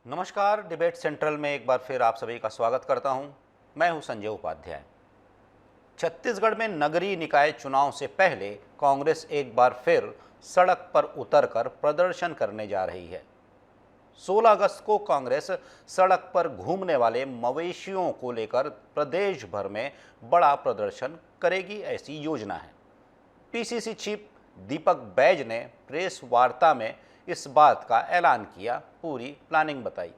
नमस्कार। Debate central में एक बार फिर आप सभी का स्वागत करता हूं। मैं हूं संजय उपाध्याय। छत्तीसगढ़ में नगरीय निकाय चुनाव से पहले कांग्रेस एक बार फिर सड़क पर उतरकर प्रदर्शन करने जा रही है। 16 अगस्त को कांग्रेस सड़क पर घूमने वाले मवेशियों को लेकर प्रदेश भर में बड़ा प्रदर्शन करेगी, ऐसी योजना है। पीसीसी चीफ दीपक बैज ने प्रेस वार्ता में इस बात का ऐलान किया, पूरी प्लानिंग बताई।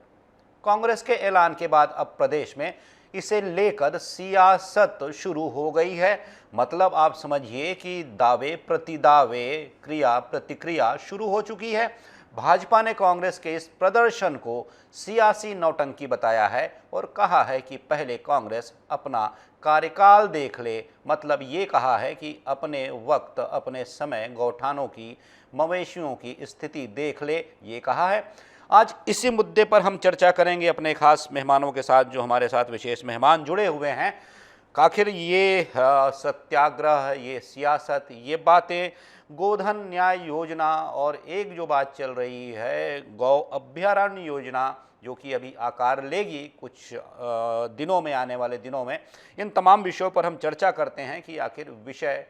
कांग्रेस के ऐलान के बाद अब प्रदेश में इसे लेकर सियासत शुरू हो गई है। मतलब आप समझिए कि दावे प्रतिदावे, क्रिया प्रतिक्रिया शुरू हो चुकी है। भाजपा ने कांग्रेस के इस प्रदर्शन को सियासी नौटंकी बताया है और कहा है कि पहले कांग्रेस अपना कार्यकाल देख ले। मतलब ये कहा है कि अपने वक्त, अपने समय गौठानों की, मवेशियों की स्थिति देख ले, ये कहा है। आज इसी मुद्दे पर हम चर्चा करेंगे अपने खास मेहमानों के साथ, जो हमारे साथ विशेष मेहमान जुड़े हुए हैं। आखिर ये सत्याग्रह, ये सियासत, ये बातें, गोधन न्याय योजना और एक जो बात चल रही है गौ अभ्यारण्य योजना, जो कि अभी आकार लेगी कुछ दिनों में, आने वाले दिनों में, इन तमाम विषयों पर हम चर्चा करते हैं कि आखिर विषय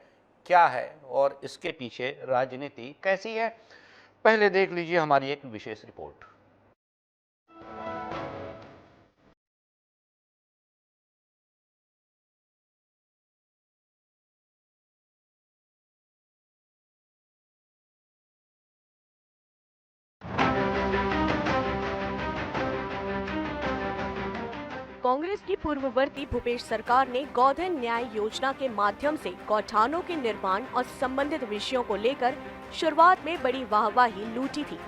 क्या है और इसके पीछे राजनीति कैसी है। पहले देख लीजिए हमारी एक विशेष रिपोर्ट। कांग्रेस की पूर्ववर्ती भूपेश सरकार ने गोधन न्याय योजना के माध्यम से गौठानों के निर्माण और संबंधित विषयों को लेकर शुरुआत में बड़ी वाहवाही लूटी थी।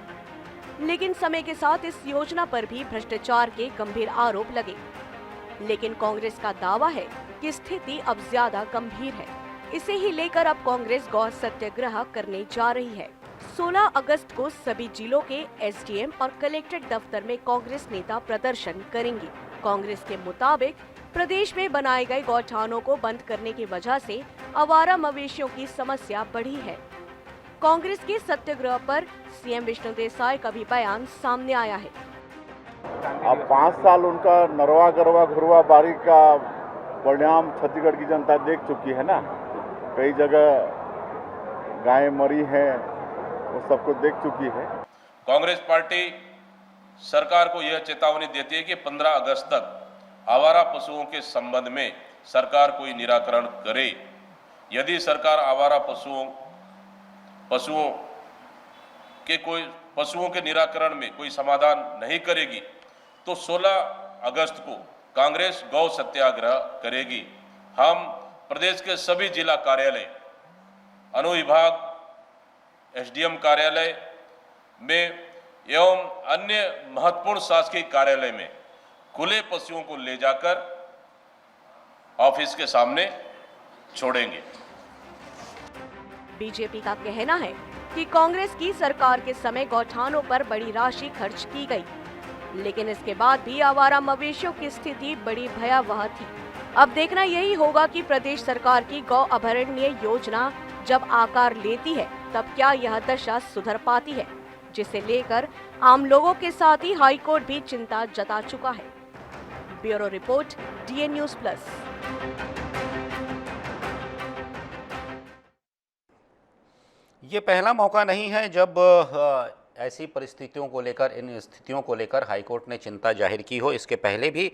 लेकिन समय के साथ इस योजना पर भी भ्रष्टाचार के गंभीर आरोप लगे। लेकिन कांग्रेस का दावा है कि स्थिति अब ज्यादा गंभीर है। इसे ही लेकर अब कांग्रेस गौ सत्याग्रह करने जा रही है। 16 अगस्त को सभी जिलों के एसडीएम और कलेक्ट्रेट दफ्तर में कांग्रेस नेता प्रदर्शन करेंगे। कांग्रेस के मुताबिक प्रदेश में बनाए गए गौठानों को बंद करने की वजह से आवारा मवेशियों की समस्या बढ़ी है। कांग्रेस के सत्याग्रह पर सीएम विष्णु देसाई का भी बयान सामने आया है। अब 5 साल उनका नरवा गरवा घुरवा बारी का परिणाम छत्तीसगढ़ की जनता देख चुकी है ना। कई जगह गायें मरी हैं, वो सबको देख चुकी है। कांग्रेस पार्टी सरकार को यह चेतावनी देती है कि 15 अगस्त तक आवारा पशुओं के संबंध में सरकार कोई निराकरण करे। यदि सरकार आवारा पशुओं के निराकरण में कोई समाधान नहीं करेगी तो 16 अगस्त को कांग्रेस गौ सत्याग्रह करेगी। हम प्रदेश के सभी जिला कार्यालय, अनुविभाग, एसडीएम कार्यालय में एवं अन्य महत्वपूर्ण शासकीय कार्यालय में खुले पशुओं को ले जाकर ऑफिस के सामने छोड़ेंगे। बीजेपी का कहना है कि कांग्रेस की सरकार के समय गौठानों पर बड़ी राशि खर्च की गई, लेकिन इसके बाद भी आवारा मवेशियों की स्थिति बड़ी भयावह थी। अब देखना यही होगा कि प्रदेश सरकार की गौ अभयारण्य योजना जब आकार लेती है तब क्या यह दशा सुधर पाती है, जिसे लेकर आम लोगों के साथ ही हाईकोर्ट भी चिंता जता चुका है। Bureau report, DN news plus. ये पहला मौका नहीं है जब ऐसी परिस्थितियों को लेकर, इन स्थितियों को लेकर हाईकोर्ट ने चिंता जाहिर की हो। इसके पहले भी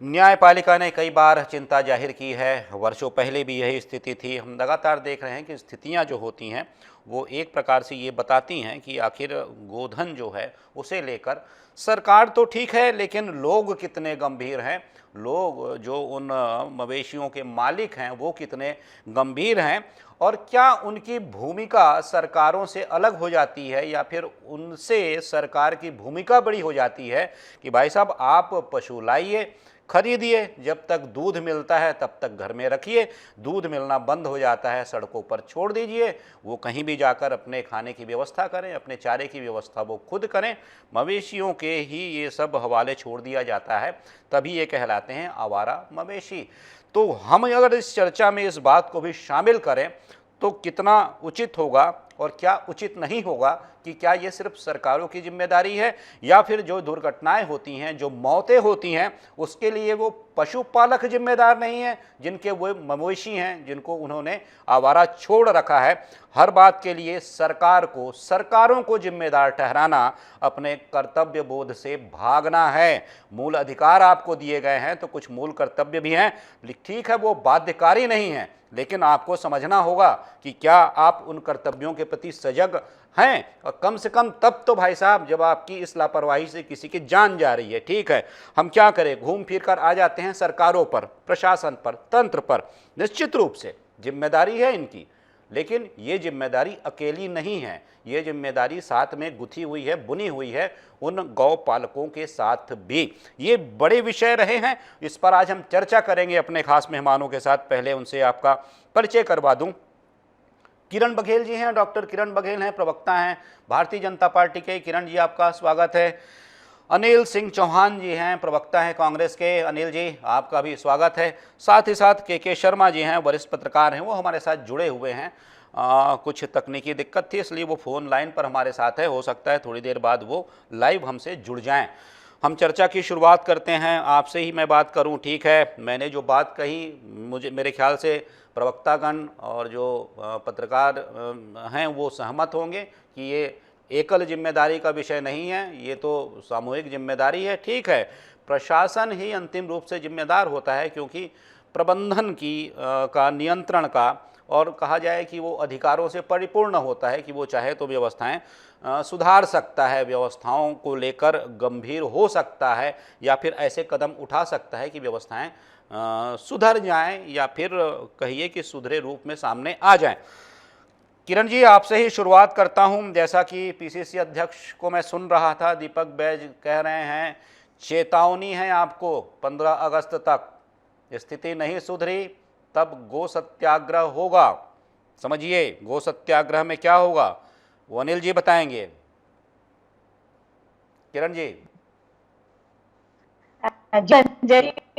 न्यायपालिका ने कई बार चिंता जाहिर की है। वर्षों पहले भी यही स्थिति थी। हम लगातार देख रहे हैं कि स्थितियां जो होती हैं वो एक प्रकार से ये बताती हैं कि आखिर गोधन जो है उसे लेकर सरकार तो ठीक है, लेकिन लोग कितने गंभीर हैं, लोग जो उन मवेशियों के मालिक हैं वो कितने गंभीर हैं, और क्या उनकी भूमिका सरकारों से अलग हो जाती है या फिर उनसे सरकार की भूमिका बड़ी हो जाती है कि भाई साहब आप पशु लाइए, खरीदिए, जब तक दूध मिलता है तब तक घर में रखिए, दूध मिलना बंद हो जाता है सड़कों पर छोड़ दीजिए, वो कहीं भी जाकर अपने खाने की व्यवस्था करें, अपने चारे की व्यवस्था वो खुद करें। मवेशियों के ही ये सब हवाले छोड़ दिया जाता है, तभी ये कहलाते हैं आवारा मवेशी। तो हम अगर इस चर्चा में इस बात को भी शामिल करें तो कितना उचित होगा और क्या उचित नहीं होगा कि क्या ये सिर्फ सरकारों की जिम्मेदारी है या फिर जो दुर्घटनाएं होती हैं, जो मौतें होती हैं, उसके लिए वो पशुपालक जिम्मेदार नहीं है, जिनके वो मवेशी हैं, जिनको उन्होंने आवारा छोड़ रखा है। हर बात के लिए सरकारों को जिम्मेदार ठहराना अपने कर्तव्य बोध से भागना है। मूल अधिकार आपको दिए गए हैं तो कुछ मूल कर्तव्य भी हैं, ठीक है वो बाध्यकारी नहीं है, लेकिन आपको समझना होगा कि क्या आप उन कर्तव्यों के प्रति सजग हैं, और कम से कम तब तो भाई साहब जब आपकी इस लापरवाही से किसी की जान जा रही है। ठीक है, हम क्या करें, घूम फिर कर आ जाते हैं सरकारों पर, प्रशासन पर, तंत्र पर। निश्चित रूप से जिम्मेदारी है इनकी, लेकिन ये जिम्मेदारी अकेली नहीं है, ये जिम्मेदारी साथ में गुथी हुई है, बुनी हुई है उन गौ पालकों के साथ भी। ये बड़े विषय रहे हैं, इस पर आज हम चर्चा करेंगे अपने खास मेहमानों के साथ। पहले उनसे आपका परिचय करवा दूं। किरण बघेल जी हैं, डॉक्टर किरण बघेल हैं, प्रवक्ता हैं भारतीय जनता पार्टी के। किरण जी आपका स्वागत है। अनिल सिंह चौहान जी हैं, प्रवक्ता हैं कांग्रेस के। अनिल जी आपका भी स्वागत है। साथ ही साथ के शर्मा जी हैं, वरिष्ठ पत्रकार हैं, वो हमारे साथ जुड़े हुए हैं। कुछ तकनीकी दिक्कत थी इसलिए वो फ़ोन लाइन पर हमारे साथ है, हो सकता है थोड़ी देर बाद वो लाइव हमसे जुड़ जाएं। हम चर्चा की शुरुआत करते हैं, आपसे ही मैं बात करूं, ठीक है। मैंने जो बात कही मेरे ख्याल से प्रवक्तागण और जो पत्रकार हैं वो सहमत होंगे कि ये एकल जिम्मेदारी का विषय नहीं है, ये तो सामूहिक जिम्मेदारी है। ठीक है, प्रशासन ही अंतिम रूप से जिम्मेदार होता है, क्योंकि प्रबंधन का नियंत्रण का और कहा जाए कि वो अधिकारों से परिपूर्ण होता है कि वो चाहे तो व्यवस्थाएं सुधार सकता है, व्यवस्थाओं को लेकर गंभीर हो सकता है या फिर ऐसे कदम उठा सकता है कि व्यवस्थाएं सुधर जाएं या फिर कहिए कि सुधरे रूप में सामने आ जाएं। किरण जी आपसे ही शुरुआत करता हूं। जैसा कि पीसीसी अध्यक्ष को मैं सुन रहा था, दीपक बैज कह रहे हैं चेतावनी है आपको 15 अगस्त तक, स्थिति नहीं सुधरी तब गो सत्याग्रह होगा। समझिए गो सत्याग्रह में क्या होगा वो अनिल जी बताएंगे। किरण जी।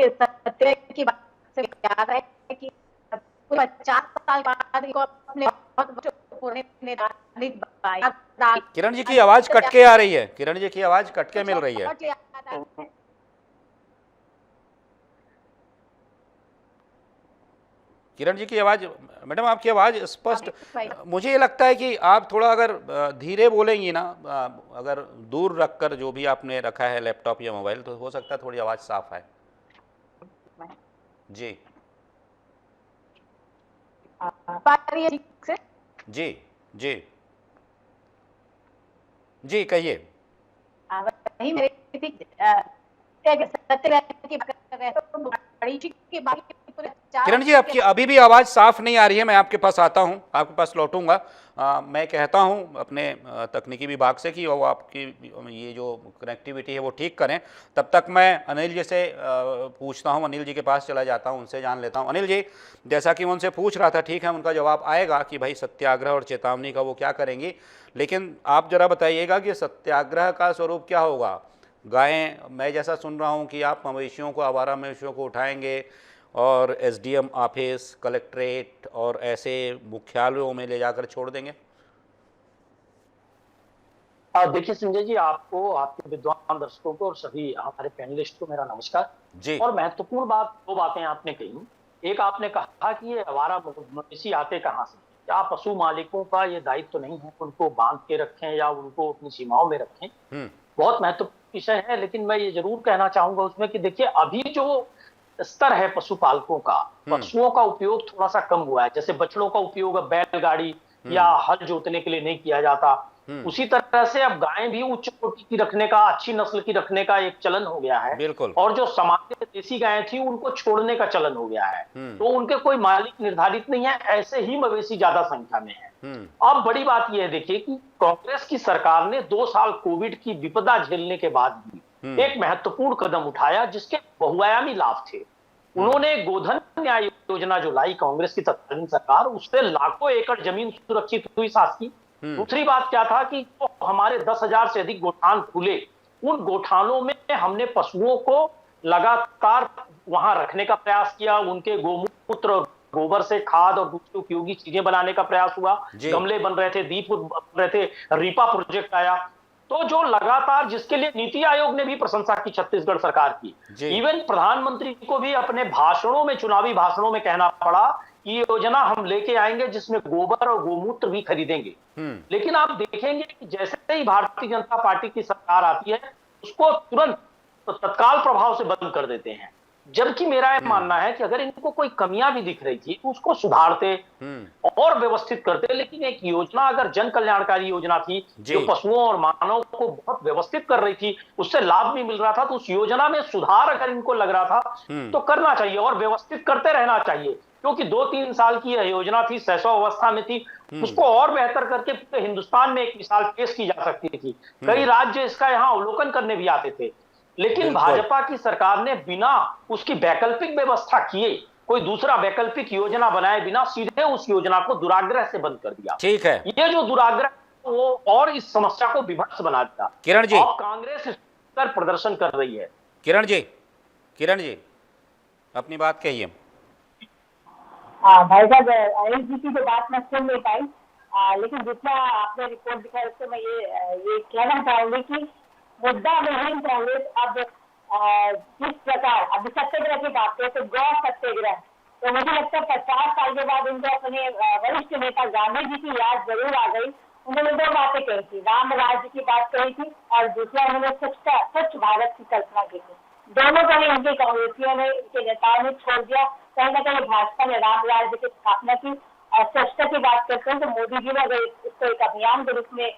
सत्य की बात से याद है कि 50 साल बाद इनको अपने किरण जी की आवाज कटके आ रही है, किरण जी की आवाज कटके मिल रही है। किरण जी की आवाज़, मैडम आपकी आवाज़ स्पष्ट, मुझे ये लगता है कि आप थोड़ा अगर धीरे बोलेंगी ना, अगर दूर रखकर जो भी आपने रखा है लैपटॉप या मोबाइल, तो हो सकता है थोड़ी आवाज़ साफ आए। जी जी जी जी कहिए। किरण जी आपकी अभी भी आवाज़ साफ नहीं आ रही है, मैं आपके पास आता हूं, आपके पास लौटूंगा। मैं कहता हूं अपने तकनीकी विभाग से कि वो आपकी ये जो कनेक्टिविटी है वो ठीक करें। तब तक मैं अनिल जी से पूछता हूं, अनिल जी के पास चला जाता हूं, उनसे जान लेता हूं। अनिल जी, जैसा कि मैं उनसे पूछ रहा था, ठीक है उनका जवाब आएगा कि भाई सत्याग्रह और चेतावनी का वो क्या करेंगी, लेकिन आप जरा बताइएगा कि सत्याग्रह का स्वरूप क्या होगा। गायें, मैं जैसा सुन रहा हूँ कि आप मवेशियों को, आवारा मवेशियों को उठाएंगे और एसडीएम ऑफिस, कलेक्ट्रेट और ऐसे मुख्यालयों में ले जाकर छोड़ देंगे। देखिए संजय जी, आपको, आपके विद्वान दर्शकों को और सभी हमारे पैनलिस्ट को मेरा नमस्कार जी। और महत्वपूर्ण बात, दो बातें आपने कही। एक आपने कहा कि ये आवारा मवेशी आते कहाँ से, क्या पशु मालिकों का ये दायित्व तो नहीं है उनको बांध के रखें या उनको अपनी सीमाओं में रखें, बहुत महत्वपूर्ण विषय है। लेकिन मैं ये जरूर कहना चाहूंगा उसमें कि देखिए अभी जो स्तर है पशुपालकों का, पशुओं का उपयोग थोड़ा सा कम हुआ है। जैसे बछड़ों का उपयोग अब बैलगाड़ी या हल जोतने के लिए नहीं किया जाता, उसी तरह से अब गायें भी उच्च कोटि की रखने का, अच्छी नस्ल की रखने का एक चलन हो गया है। बिल्कुल। और जो सामान्य देसी गायें थी उनको छोड़ने का चलन हो गया है। तो उनके कोई मालिक निर्धारित नहीं है, ऐसे ही मवेशी ज्यादा संख्या में है। अब बड़ी बात यह है देखिए कि कांग्रेस की सरकार ने 2 साल कोविड की विपदा झेलने के बाद भी एक महत्वपूर्ण कदम उठाया जिसके बहुआयामी लाभ थे। उन्होंने गोधन न्याय योजना जो लाई कांग्रेस की तत्कालीन सरकार, उससे लाखों एकड़ जमीन सुरक्षित हुई शासकीय। दूसरी बात क्या था कि तो हमारे 10,000 से अधिक गोठान खुले, उन गोठानों में हमने पशुओं को लगातार वहां रखने का प्रयास किया, उनके गोमूत्र और गोबर से खाद और दूसरी उपयोगी चीजें बनाने का प्रयास हुआ, जी। गमले बन रहे थे, दीप बन रहे थे, रीपा प्रोजेक्ट आया। तो जो लगातार, जिसके लिए नीति आयोग ने भी प्रशंसा की छत्तीसगढ़ सरकार की, जी। इवन प्रधानमंत्री को भी अपने भाषणों में, चुनावी भाषणों में कहना पड़ा कि ये योजना हम लेके आएंगे जिसमें गोबर और गोमूत्र भी खरीदेंगे। लेकिन आप देखेंगे कि जैसे ही भारतीय जनता पार्टी की सरकार आती है, उसको तुरंत तो तत्काल प्रभाव से बंद कर देते हैं। जबकि मेरा यह मानना है कि अगर इनको कोई कमियां भी दिख रही थी तो उसको सुधारते और व्यवस्थित करते। लेकिन एक योजना अगर जन कल्याणकारी योजना थी जो पशुओं और मानव को बहुत व्यवस्थित कर रही थी, उससे लाभ भी मिल रहा था, तो उस योजना में सुधार अगर इनको लग रहा था तो करना चाहिए और व्यवस्थित करते रहना चाहिए। क्योंकि 2-3 साल की यह योजना थी, शैशव अवस्था में थी, उसको और बेहतर करके पूरे हिंदुस्तान में एक मिसाल पेश की जा सकती थी। कई राज्य इसका यहाँ अवलोकन करने भी आते थे। लेकिन भाजपा की सरकार ने बिना उसकी वैकल्पिक व्यवस्था किए, कोई दूसरा वैकल्पिक योजना बनाए बिना, सीधे उस योजना को दुराग्रह से बंद कर दिया। ठीक है, ये जो दुराग्रह वो और इस समस्या को विभत्स बना दिया। किरण जी, और कांग्रेस इस पर प्रदर्शन कर रही है। किरण जी अपनी बात कहिए। भाई साहब, अनिल जी की तो बात मैं सुन नहीं पाई, लेकिन जितना आपने रिपोर्ट दिखाया उससे मैं ये कहना चाहूंगी कि मुद्दा विहीन कांग्रेस अब जिस प्रकार अब सत्याग्रह की बात करें तो गौ सत्याग्रह, तो मुझे लगता है 50 साल के बाद उनको अपने वरिष्ठ नेता गांधी जी की याद जरूर आ गई। उन्होंने 2 बातें कही थी, राम राज्य की बात कही थी और दूसरा उन्होंने स्वच्छ भारत की कल्पना की थी। दोनों को ही उनके कांग्रेसियों ने, उनके नेताओं ने छोड़ दिया। कहीं ना कहीं भाजपा ने राम राज्य की स्थापना की। और स्वच्छता की बात करते हैं तो मोदी जी ने अगर इसको एक अभियान के रूप में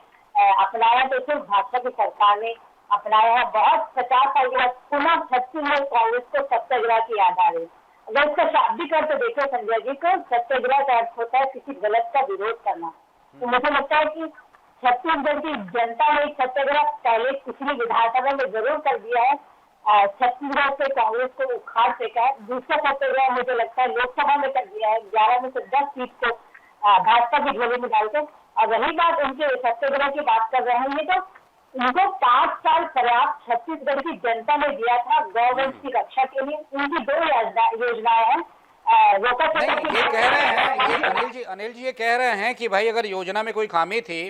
अपनाया तो सिर्फ भाजपा की सरकार ने अपनाया है। बहुत 50 साल के बाद पुनः छत्तीसगढ़ कांग्रेस को सत्याग्रह की याद आ रही। अगर इसका शाब्दिक अर्थ देखे संजय जी को, सत्याग्रह का अर्थ होता है किसी गलत का विरोध करना। तो मुझे लगता है कि छत्तीसगढ़ की जनता ने सत्याग्रह पहले पिछली विधानसभा में जरूर कर दिया है, छत्तीसगढ़ से कांग्रेस को उखाड़ फेंका है। दूसरा सत्याग्रह मुझे लगता है लोकसभा में कर दिया है, 11 में से 10 सीट को भाजपा की झोली में डालकर। और रही बात उनके सत्याग्रह की बात कर रहे हैं, तो उनको 5 साल पर्याप्त छत्तीसगढ़ की जनता ने दिया था गौवंश की रक्षा के लिए। उनकी 2 योजनाएं हैं। ये कह रहे हैं, ये अनिल जी ये कह रहे हैं कि भाई अगर योजना में कोई खामी थी,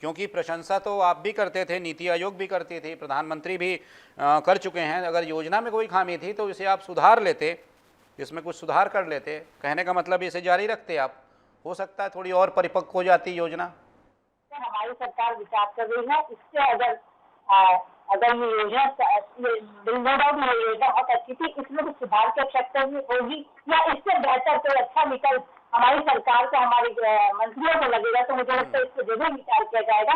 क्योंकि प्रशंसा तो आप भी करते थे, नीति आयोग भी करती थी, प्रधानमंत्री भी कर चुके हैं, अगर योजना में कोई खामी थी तो इसे आप सुधार लेते, इसमें कुछ सुधार कर लेते। कहने का मतलब इसे जारी रखते आप, हो सकता है थोड़ी और परिपक्व हो जाती योजना। हमारी सरकार विचार कर रही है इससे, अगर ये योजना बहुत अच्छी थी, इसमें कुछ सुधार की आवश्यकता होगी या इससे बेहतर कोई अच्छा विकल्प हमारी सरकार को, हमारे मंत्रियों को लगेगा तो मुझे लगता है इस पर जरूर विचार किया जाएगा।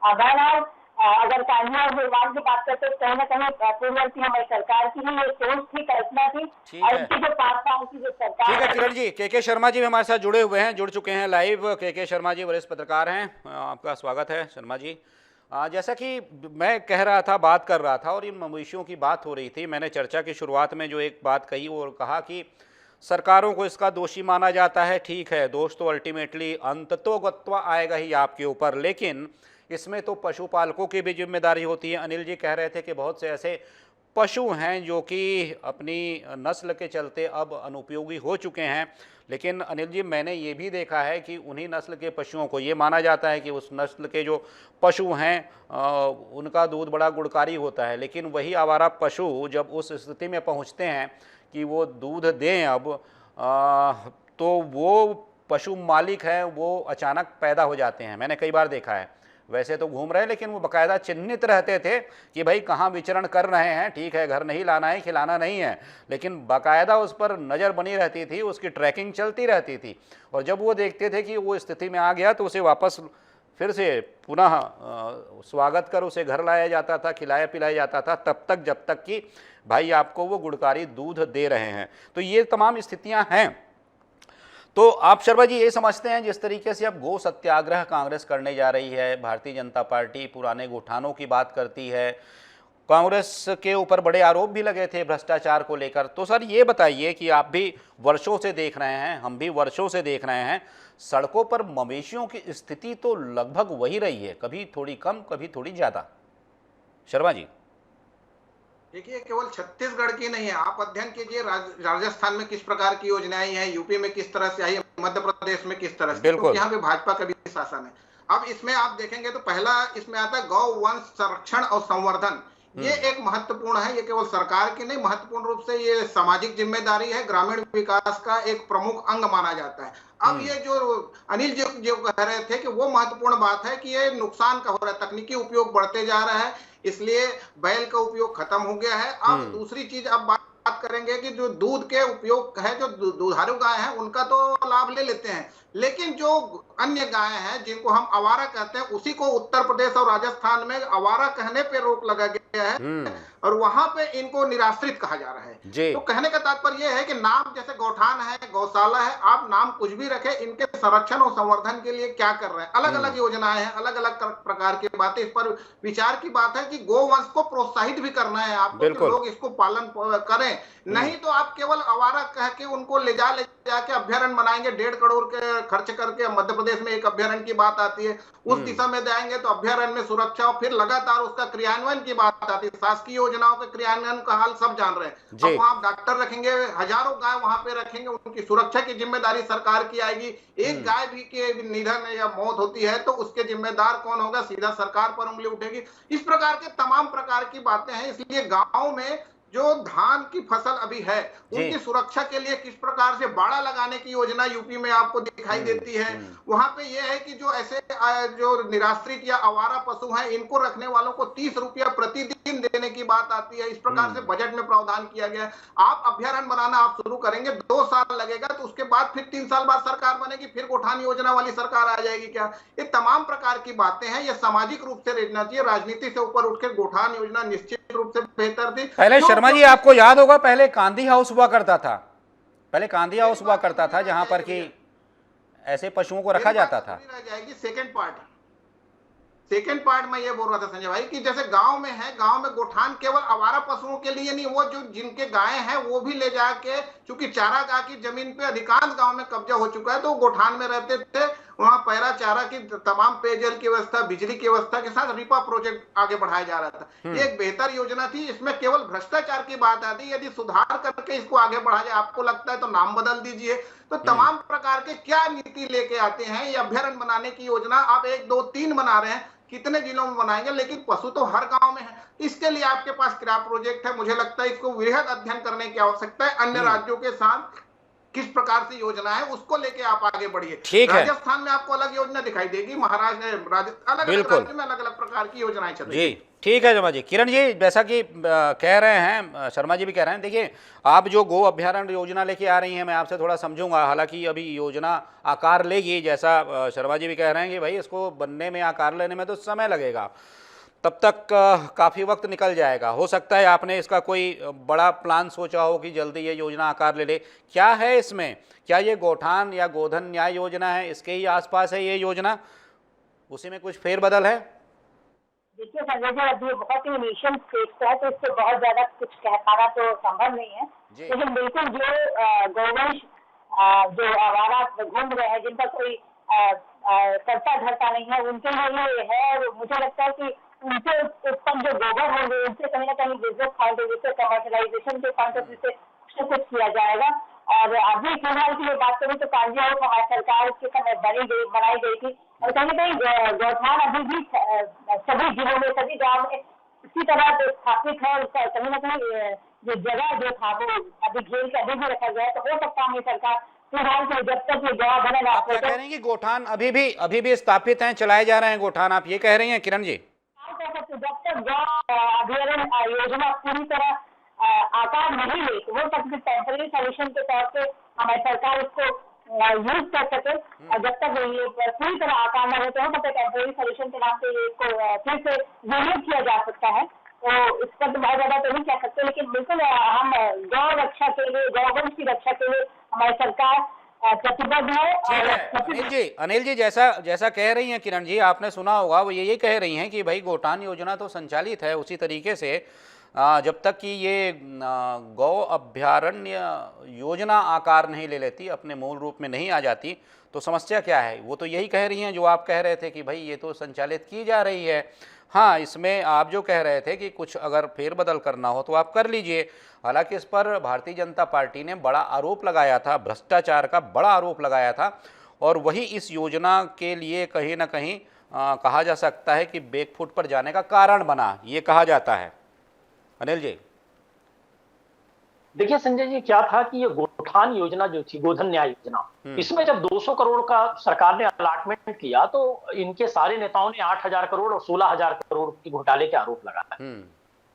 बहरहाल अगर कानून और निर्माण की बात करते तो कहीं ना कहीं पूर्ववर्ती हमारी सरकार की ही ये सोच थी, कल्पना थी। और इसकी जो 5 साल की जो सरकार। ठीक है किरण जी, के शर्मा जी भी हमारे साथ जुड़े हुए हैं, जुड़ चुके हैं लाइव। के शर्मा जी वरिष्ठ पत्रकार हैं, आपका स्वागत है शर्मा जी। जैसा कि मैं कह रहा था, बात कर रहा था और इन मवेशियों की बात हो रही थी, मैंने चर्चा की शुरुआत में जो एक बात कही वो कहा कि सरकारों को इसका दोषी माना जाता है। ठीक है, दोष तो अल्टीमेटली अंततोगत्वा आएगा ही आपके ऊपर, लेकिन इसमें तो पशुपालकों की भी जिम्मेदारी होती है। अनिल जी कह रहे थे कि बहुत से ऐसे पशु हैं जो कि अपनी नस्ल के चलते अब अनुपयोगी हो चुके हैं, लेकिन अनिल जी मैंने ये भी देखा है कि उन्हीं नस्ल के पशुओं को ये माना जाता है कि उस नस्ल के जो पशु हैं उनका दूध बड़ा गुणकारी होता है, लेकिन वही आवारा पशु जब उस स्थिति में पहुंचते हैं कि वो दूध दें अब, तो वो पशु मालिक हैं वो अचानक पैदा हो जाते हैं। मैंने कई बार देखा है, वैसे तो घूम रहे लेकिन वो बाकायदा चिन्हित रहते थे कि भाई कहाँ विचरण कर रहे हैं। ठीक है, घर नहीं लाना है, खिलाना नहीं है, लेकिन बाकायदा उस पर नज़र बनी रहती थी, उसकी ट्रैकिंग चलती रहती थी। और जब वो देखते थे कि वो स्थिति में आ गया तो उसे वापस फिर से पुनः स्वागत कर उसे घर लाया जाता था, खिलाया पिलाया जाता था, तब तक जब तक कि भाई आपको वो गुणकारी दूध दे रहे हैं। तो ये तमाम स्थितियां हैं। तो आप शर्मा जी ये समझते हैं जिस तरीके से अब गो सत्याग्रह कांग्रेस करने जा रही है, भारतीय जनता पार्टी पुराने गोठानों की बात करती है, कांग्रेस के ऊपर बड़े आरोप भी लगे थे भ्रष्टाचार को लेकर, तो सर ये बताइए कि आप भी वर्षों से देख रहे हैं, हम भी वर्षों से देख रहे हैं, सड़कों पर मवेशियों की स्थिति तो लगभग वही रही है, कभी थोड़ी कम कभी थोड़ी ज़्यादा। शर्मा जी। देखिए, केवल छत्तीसगढ़ की नहीं है, आप अध्ययन कीजिए राजस्थान में किस प्रकार की योजनाएं हैं, यूपी में किस तरह से आई है, मध्य प्रदेश में किस तरह से, क्योंकि यहाँ पे भाजपा का भी शासन है। अब इसमें आप देखेंगे तो पहला इसमें आता है गौ वंश संरक्षण और संवर्धन। ये एक महत्वपूर्ण है, ये केवल सरकार की नहीं, महत्वपूर्ण रूप से ये सामाजिक जिम्मेदारी है, ग्रामीण विकास का एक प्रमुख अंग माना जाता है। अब ये जो अनिल जी जो कह रहे थे कि वो महत्वपूर्ण बात है कि ये नुकसान का हो रहा है, तकनीकी उपयोग बढ़ते जा रहा है, इसलिए बैल का उपयोग खत्म हो गया है। अब दूसरी चीज अब बात करेंगे कि जो दूध के उपयोग है, जो दुधारू गाय है उनका तो लाभ ले लेते हैं, लेकिन जो अन्य गाय हैं जिनको हम आवारा कहते हैं, उसी को उत्तर प्रदेश और राजस्थान में आवारा कहने पे रोक लगा गया है और वहां पे इनको निराश्रित कहा जा रहा है। तो कहने का तात्पर्य यह है कि नाम जैसे गौठान है, गौशाला है, आप नाम कुछ भी रखे, इनके संरक्षण और संवर्धन के लिए क्या कर रहे हैं, अलग अलग योजनाएं हैं, अलग अलग प्रकार की बातें। इस पर विचार की बात है कि गोवंश को प्रोत्साहित भी करना है आपको कि लोग इसको पालन करें, नहीं तो आप केवल आवारा कह के उनको ले जाके अभ्यारण्य बनाएंगे, 1.5 करोड़ के खर्च करके। मध्य प्रदेश में एक अभ्यारण्य की बात आती है, उस दिशा में जाएंगे तो अभ्यारण्य में सुरक्षा और फिर लगातार उसका क्रियान्वयन की बात आती है। शासकीय योजनाओं के क्रियान्वयन का हाल सब जान रहे हैं। अब वहां डॉक्टर रखेंगे, हजारों गाय वहां पे रखेंगे, उनकी सुरक्षा की जिम्मेदारी सरकार की आएगी। एक गाय भी के निधन या मौत होती है तो उसके जिम्मेदार कौन होगा, सीधा सरकार पर उंगली उठेगी। इस प्रकार के तमाम प्रकार की बातें हैं। इसलिए गांव में जो धान की फसल अभी है उनकी सुरक्षा के लिए किस प्रकार से बाड़ा लगाने की योजना यूपी में आपको दिखाई देती है। वहां पे यह है कि जो ऐसे जो निराश्रित या आवारा पशु हैं, इनको रखने वालों को 30 रुपया प्रतिदिन देने की बात आती है। इस प्रकार से बजट में प्रावधान किया गया है। आप अभ्यारण्य बनाना आप शुरू करेंगे, 2 साल लगेगा, तो उसके बाद फिर 3 साल बाद सरकार बनेगी, फिर गोठान योजना वाली सरकार आ जाएगी क्या? ये तमाम प्रकार की बातें हैं, ये सामाजिक रूप से रहना चाहिए। राजनीति से ऊपर उठकर गोठान योजना निश्चित रूप से बेहतर थी। पहले शर्मा जी आपको याद होगा, पहले कांदी हाउस हुआ करता था, पहले कांदी हाउस हुआ करता था जहां पर कि ऐसे पशुओं को रखा जाता था। रह जाएगी सेकेंड पार्ट में ये बोल रहा था संजय भाई कि जैसे गांव में है, गांव में गोठान केवल आवारा पशुओं के लिए नहीं, वो जो जिनके गाय हैं वो भी ले जाके, चूंकि चारागाह की जमीन पे अधिकांश गांव में कब्जा हो चुका है, तो गोठान में रहते थे। वहां पैरा चारा की तमाम पेयजल की व्यवस्था, बिजली की व्यवस्था के साथ रिपा प्रोजेक्ट आगे बढ़ाया जा रहा था। ये एक बेहतर योजना थी। इसमें केवल भ्रष्टाचार की बात आती है, यदि सुधार करके इसको आगे बढ़ाया जाए, आपको लगता है तो नाम बदल दीजिए। तो तमाम प्रकार के क्या नीति लेके आते हैं, ये अभ्यारण्य बनाने की योजना आप 1, 2, 3 बना रहे हैं, कितने जिलों में बनाएंगे, लेकिन पशु तो हर गांव में है। इसके लिए आपके पास क्या प्रोजेक्ट है? मुझे लगता है इसको वृहद अध्ययन करने की आवश्यकता है। अन्य राज्यों के साथ किस प्रकार से योजना है उसको लेके आप आगे बढ़िए। ठीक है, राजस्थान में आपको अलग योजना दिखाई देगी, महाराष्ट्र अलग अलग राज्य में अलग अलग प्रकार की योजनाएं चल रही है। जी ठीक है जमा जी। किरण जी, जैसा कि कह रहे हैं, शर्मा जी भी कह रहे हैं, देखिए आप जो गो अभ्यारण्य योजना लेके आ रही हैं, मैं आपसे थोड़ा समझूंगा। हालांकि अभी योजना आकार लेगी, जैसा शर्मा जी भी कह रहे हैं कि भाई इसको बनने में, आकार लेने में तो समय लगेगा, तब तक काफ़ी वक्त निकल जाएगा। हो सकता है आपने इसका कोई बड़ा प्लान सोचा हो कि जल्दी ये योजना आकार ले ले। क्या है इसमें? क्या ये गोठान या गोधन न्याय योजना है, इसके ही आसपास है ये योजना, उसी में कुछ फेरबदल है? देखिए संजय जी, अभी बहुत ही इनिशियल स्टेज पे है, तो इससे बहुत ज्यादा कुछ कह पाना तो संभव नहीं है। लेकिन बिल्कुल जो गौवंश जो आवारा घूम रहे हैं, जिनका कोई करता धरता नहीं है, उनके लिए ये है। और मुझे लगता है कि उनसे उत्पन्न जो गोबर होंगे, उनसे कहीं ना कहीं बिजनेस पॉइंट ऑफ व्यू से, कमर्शलाइजेशन के पॉइंट ऑफ व्यू से कुछ किया जाएगा। और अभी फिलहाल की बात करें तो कांजी हाउस हमारी सरकार के समय बनाई गई थी, और कहीं ना कहीं गौठान अभी भी सभी जिलों में, सभी गाँव में इसी तरह स्थापित है। कहीं ना कहीं जो जगह जो था वो अभी घेर के अभी भी रखा गया है। तो हो सकता है सरकार फिलहाल से जब तक ये जगह बनेगा। आप क्या कह रही हैं कि गोठान अभी भी स्थापित हैं, चलाए जा रहे हैं गोठान, आप ये कह रही हैं किरण जी? जब तक गौ अभ्यारण्य योजना पूरी तरह आकार नहीं ले, तो वो तक टेम्पररी सोल्यूशन के तौर पे हमारी सरकार इसको यूज कर सके। और जब तक ये पूरी तरह आकार न हो, तो हम टेम्पररी सोल्यूशन के नाम से इसको फिर से यूज किया जा सकता है। तो इस पर तो बहुत ज्यादा तो नहीं कह सकते, लेकिन बिल्कुल हम गौ रक्षा के लिए, गौवंश की रक्षा के लिए हमारी सरकार प्रतिबद्ध है। अनिल जी जैसा कह रही हैं किरण जी, आपने सुना होगा, वो यही कह रही हैं कि भाई गोठान योजना तो संचालित है उसी तरीके से, जब तक कि ये गौ अभ्यारण्य योजना आकार नहीं ले लेती, अपने मूल रूप में नहीं आ जाती, तो समस्या क्या है? वो तो यही कह रही हैं जो आप कह रहे थे कि भाई ये तो संचालित की जा रही है। हाँ, इसमें आप जो कह रहे थे कि कुछ अगर फेरबदल करना हो तो आप कर लीजिए। हालांकि इस पर भारतीय जनता पार्टी ने बड़ा आरोप लगाया था, भ्रष्टाचार का बड़ा आरोप लगाया था, और वही इस योजना के लिए कहीं ना कहीं कहा जा सकता है कि बैकफुट पर जाने का कारण बना, ये कहा जाता है। अनिल जी, देखिए संजय जी, क्या था कि ये गोठान योजना जो थी, गोधन न्याय योजना, इसमें जब 200 करोड़ का सरकार ने अलॉटमेंट किया तो इनके सारे नेताओं ने 8,000 करोड़ और 16,000 करोड़ के घोटाले के आरोप लगाए।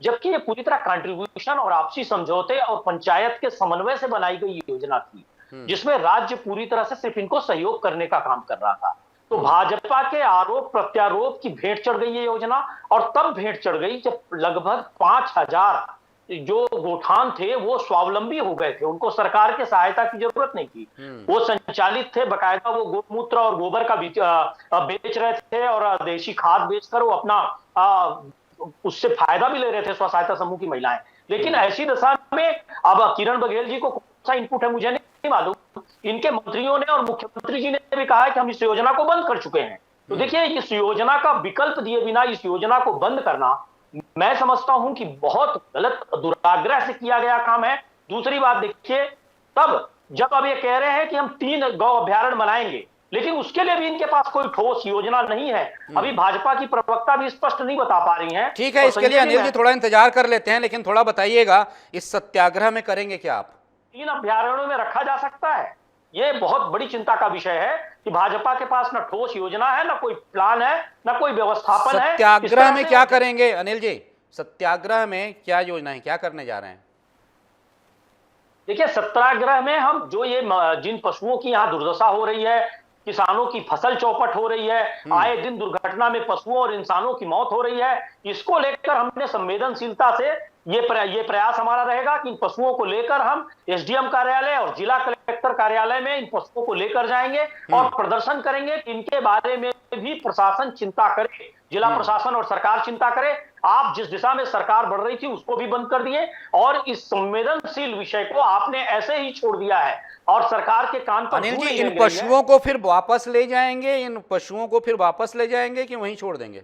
जबकि ये पूरी तरह कंट्रीब्यूशन और आपसी समझौते और पंचायत के समन्वय से बनाई गई योजना थी, जिसमें राज्य पूरी तरह से सिर्फ इनको सहयोग करने का काम कर रहा था। तो भाजपा के आरोप प्रत्यारोप की भेंट चढ़ गई ये योजना, और तब भेंट चढ़ गई जब लगभग 5,000 जो गोठान थे वो स्वावलंबी हो गए थे, उनको सरकार के सहायता की जरूरत नहीं थी, वो संचालित थे, बकायदा वो गोमूत्र और गोबर का बेच रहे थे और देशी खाद बेचकर वो अपना उससे फायदा भी ले रहे थे स्व सहायता समूह की महिलाएं। लेकिन ऐसी दशा में अब किरण बघेल जी को कौन सा इनपुट है मुझे नहीं मालूम, इनके मंत्रियों ने और मुख्यमंत्री जी ने भी कहा है कि हम इस योजना को बंद कर चुके हैं। तो देखिए, इस योजना का विकल्प दिए बिना इस योजना को बंद करना मैं समझता हूं कि बहुत गलत दुराग्रह से किया गया काम है। दूसरी बात देखिए, तब जब अब ये कह रहे हैं कि हम 3 गौ अभ्यारण्य बनाएंगे, लेकिन उसके लिए भी इनके पास कोई ठोस योजना नहीं है। अभी भाजपा की प्रवक्ता भी स्पष्ट नहीं बता पा रही हैं। ठीक है, इसके लिए अनिल जी थोड़ा इंतजार कर लेते हैं, लेकिन थोड़ा बताइएगा इस सत्याग्रह में करेंगे क्या आप? 3 अभ्यारण्यों में रखा जा सकता है, ये बहुत बड़ी चिंता का विषय है कि भाजपा के पास ना ठोस योजना है, ना कोई प्लान है, ना कोई व्यवस्थापन है। सत्याग्रह में क्या करेंगे अनिल जी? सत्याग्रह में क्या योजना है, क्या करने जा रहे हैं? देखिए, सत्याग्रह में हम जो ये जिन पशुओं की यहाँ दुर्दशा हो रही है, किसानों की फसल चौपट हो रही है, आए दिन दुर्घटना में पशुओं और इंसानों की मौत हो रही है, इसको लेकर हमने संवेदनशीलता से ये प्रयास हमारा रहेगा कि इन पशुओं को लेकर हम एसडीएम कार्यालय और जिला कलेक्टर कार्यालय में इन पशुओं को लेकर जाएंगे और प्रदर्शन करेंगे कि इनके बारे में भी प्रशासन चिंता करे, जिला प्रशासन और सरकार चिंता करे। आप जिस दिशा में सरकार बढ़ रही थी उसको भी बंद कर दिए, और इस संवेदनशील विषय को आपने ऐसे ही छोड़ दिया है और सरकार के कान पर। अनिल जी, इन पशुओं को फिर वापस ले जाएंगे, इन पशुओं को फिर वापस ले जाएंगे कि वहीं छोड़ देंगे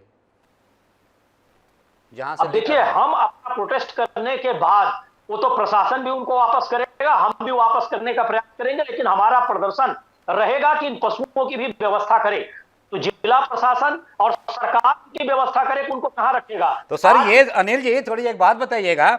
जहां से? देखिए, हम अपना प्रोटेस्ट करने के बाद वो तो प्रशासन भी उनको वापस करेगा, हम भी वापस करने का प्रयास करेंगे, लेकिन हमारा प्रदर्शन रहेगा कि इन पशुओं की भी व्यवस्था करे। तो जिला प्रशासन और सरकार की व्यवस्था करे कि उनको कहां रखेगा। तो सर ये अनिल जी थोड़ी एक बात बताइएगा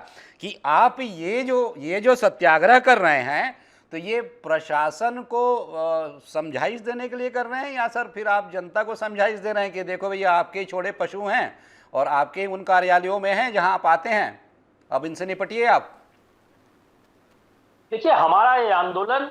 कि आप ये जो सत्याग्रह कर रहे हैं, तो ये प्रशासन को समझाइश देने के लिए कर रहे हैं, या सर फिर आप जनता को समझाइश दे रहे हैं कि देखो भैया आपके छोटे पशु हैं और आपके उन कार्यालयों में हैं जहां आप आते हैं, अब इनसे निपटिए आप? देखिए, हमारा ये आंदोलन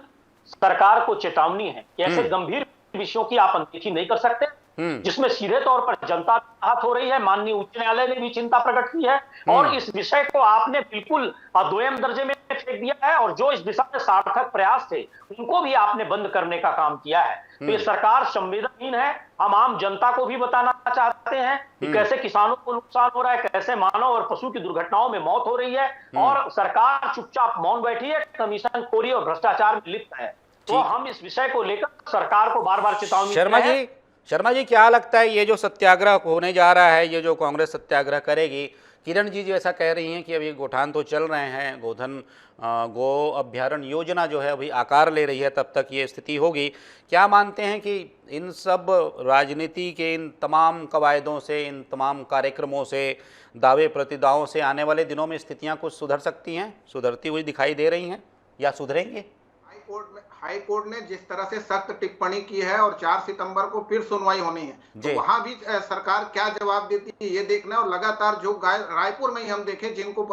सरकार को चेतावनी है कि ऐसे गंभीर विषयों की आप अनदेखी नहीं कर सकते, जिसमें सीधे तौर पर जनता आहत हो रही है। माननीय उच्च न्यायालय ने भी चिंता प्रकट की है, और इस विषय को आपने बिल्कुल दोयम दर्जे में फेंक दिया है, और जो इस दिशा में सार्थक प्रयास थे उनको भी आपने बंद करने का काम किया है। तो ये सरकार संवेदनहीन है। हम आम जनता को भी बताना चाहते हैं कि कैसे किसानों को नुकसान हो रहा है, कैसे मानव और पशु की दुर्घटनाओं में मौत हो रही है, और सरकार चुपचाप मौन बैठी है, कमीशन खोरी और भ्रष्टाचार में लिप्त है। तो हम इस विषय को लेकर सरकार को बार बार चेतावनी। शर्मा जी क्या लगता है ये जो सत्याग्रह होने जा रहा है, ये जो कांग्रेस सत्याग्रह करेगी, किरण जी जो ऐसा कह रही हैं कि अभी गोठान तो चल रहे हैं, गोधन गो अभ्यारण्य योजना जो है अभी आकार ले रही है, तब तक ये स्थिति होगी, क्या मानते हैं कि इन सब राजनीति के इन तमाम कवायदों से, इन तमाम कार्यक्रमों से, दावे प्रतिदावों से आने वाले दिनों में स्थितियां कुछ सुधर सकती हैं, सुधरती हुई दिखाई दे रही हैं, या सुधरेंगे? हाई कोर्ट ने जिस तरह से सख्त टिप्पणी की है और 4 सितंबर को फिर सुनवाई होनी है, तो वहां भी सरकार क्या जवाब देती है ये देखना है। और लगातार जो रायपुर में ही हम देखे जिनको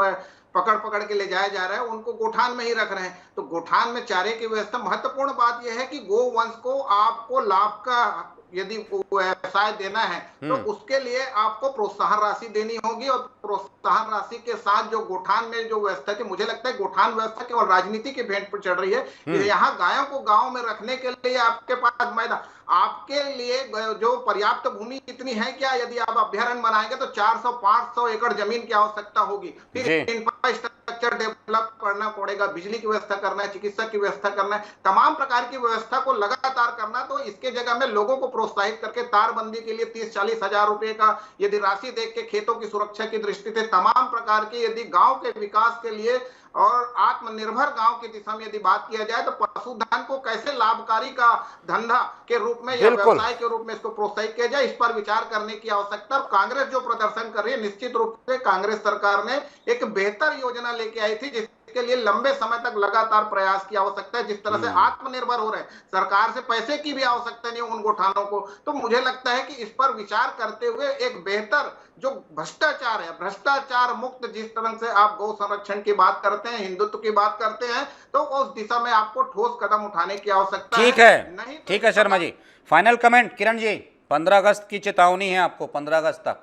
पकड़ के ले जाया जा रहा है उनको गोठान में ही रख रहे हैं। तो गोठान में चारे की व्यवस्था, महत्वपूर्ण बात यह है कि गोवंश को आपको लाभ का यदि व्यवसाय देना है तो उसके लिए आपको प्रोत्साहन राशि देनी होगी, और प्रोत्साहन राशि के साथ जो गोठान में जो व्यवस्था थी, मुझे लगता है गोठान व्यवस्था केवल राजनीति के भेंट पर चढ़ रही है। यहाँ गायों को गांव में रखने के लिए आपके पास मैदान, आपके लिए जो पर्याप्त भूमि इतनी है क्या? यदि आप अभ्यारण्य बनाएंगे तो 400-500 एकड़ जमीन की आवश्यकता होगी, फिर इंफ्रास्ट्रक्चर इंफ्रास्ट्रक्चर डेवलप करना पड़ेगा, बिजली की व्यवस्था करना है, चिकित्सा की व्यवस्था करना है, तमाम प्रकार की व्यवस्था को लगातार करना। तो इसके जगह में लोगों को प्रोत्साहित करके तारबंदी के लिए 30-40 हजार रुपए का यदि राशि देख के खेतों की सुरक्षा की दृष्टि से तमाम प्रकार के यदि गांव के विकास के लिए और आत्मनिर्भर गांव की दिशा में यदि बात किया जाए तो पशुधन को कैसे लाभकारी का धंधा के रूप में या व्यवसाय के रूप में इसको प्रोत्साहित किया जाए, इस पर विचार करने की आवश्यकता। कांग्रेस जो प्रदर्शन कर रही है, निश्चित रूप से कांग्रेस सरकार ने एक बेहतर योजना लेके आई थी जिसके लिए लंबे समय तक लगातार प्रयास की आवश्यकता है। जिस तरह से आत्मनिर्भर हो रहे हैं, सरकार से पैसे की भी आवश्यकता नहीं उन गोठानों को। तो मुझे लगता है कि इस पर विचार करते हुए एक बेहतर जो भ्रष्टाचार है, भ्रष्टाचार मुक्त जिस तरह से आप गौ संरक्षण की बात करते हैं, हिंदुत्व की बात करते हैं, तो उस दिशा में आपको ठोस कदम उठाने की आवश्यकता है। ठीक है, ठीक है शर्मा जी। फाइनल कमेंट किरण जी, 15 अगस्त की चेतावनी है आपको, 15 अगस्त तक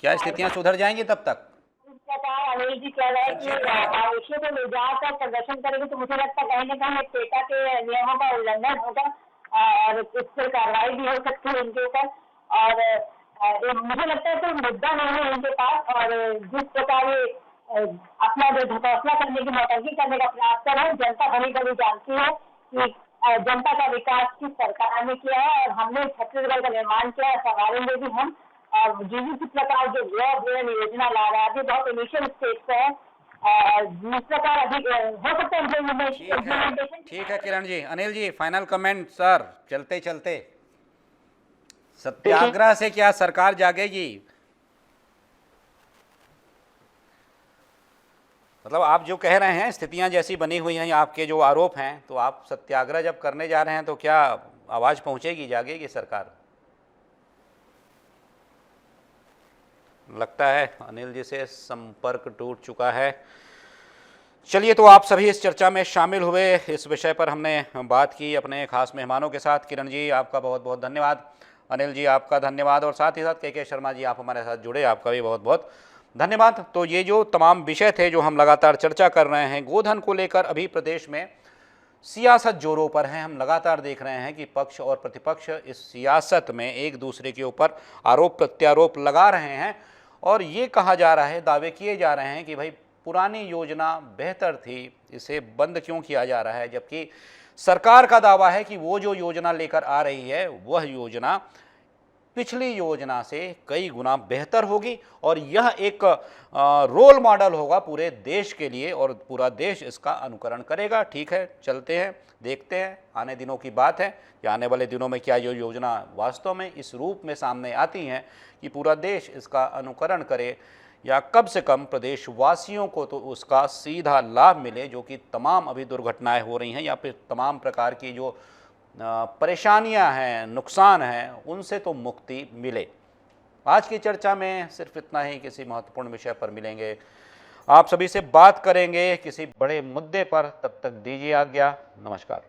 क्या स्थितियां सुधर जाएंगी तब तक? इस प्रकार अनिल जी कह रहे हैं कि आवेशों को ले जाकर प्रदर्शन करेंगे तो मुझे लगता है कहीं ना कहीं पेटा के नियमों का उल्लंघन होगा और इस पर कार्रवाई भी हो सकती है इनके ऊपर। और मुझे लगता है कोई मुद्दा नहीं है इनके पास, और जिस प्रकार अपना जो घोषणा करने की नौटंकी करने का प्रयास कर रहे हैं, जनता भली भली जानती है कि जनता का विकास किस सरकार ने किया है और हमने छत्तीसगढ़ का निर्माण किया है, संभालेंगे भी हम। और जिस प्रकार जो गृह योजना ला रहा है अभी बहुत इनिशियल स्टेज पे है, जिस प्रकार अभी हो सकता है इम्प्लीमेंटेशन। ठीक है Kiran ji. Anil ji final comment sir, चलते चलते सत्याग्रह से क्या सरकार जागेगी? मतलब आप जो कह रहे हैं स्थितियां जैसी बनी हुई हैं, आपके जो आरोप हैं, तो आप सत्याग्रह जब करने जा रहे हैं तो क्या आवाज पहुंचेगी, जागेगी सरकार? लगता है अनिल जी से संपर्क टूट चुका है। चलिए, तो आप सभी इस चर्चा में शामिल हुए, इस विषय पर हमने बात की अपने खास मेहमानों के साथ। किरण जी आपका बहुत बहुत धन्यवाद, अनिल जी आपका धन्यवाद, और साथ ही साथ के शर्मा जी आप हमारे साथ जुड़े, आपका भी बहुत बहुत धन्यवाद। तो ये जो तमाम विषय थे जो हम लगातार चर्चा कर रहे हैं, गोधन को लेकर अभी प्रदेश में सियासत जोरों पर है। हम लगातार देख रहे हैं कि पक्ष और प्रतिपक्ष इस सियासत में एक दूसरे के ऊपर आरोप प्रत्यारोप लगा रहे हैं और ये कहा जा रहा है, दावे किए जा रहे हैं कि भाई पुरानी योजना बेहतर थी, इसे बंद क्यों किया जा रहा है, जबकि सरकार का दावा है कि वो जो योजना लेकर आ रही है वह योजना पिछली योजना से कई गुना बेहतर होगी और यह एक रोल मॉडल होगा पूरे देश के लिए और पूरा देश इसका अनुकरण करेगा। ठीक है, चलते हैं, देखते हैं, आने दिनों की बात है कि आने वाले दिनों में क्या ये योजना वास्तव में इस रूप में सामने आती हैं कि पूरा देश इसका अनुकरण करे, या कम से कम प्रदेशवासियों को तो उसका सीधा लाभ मिले, जो कि तमाम अभी दुर्घटनाएं हो रही हैं या फिर तमाम प्रकार की जो परेशानियां हैं, नुकसान हैं, उनसे तो मुक्ति मिले। आज की चर्चा में सिर्फ इतना ही, किसी महत्वपूर्ण विषय पर मिलेंगे, आप सभी से बात करेंगे किसी बड़े मुद्दे पर। तब तक दीजिए आज्ञा, नमस्कार।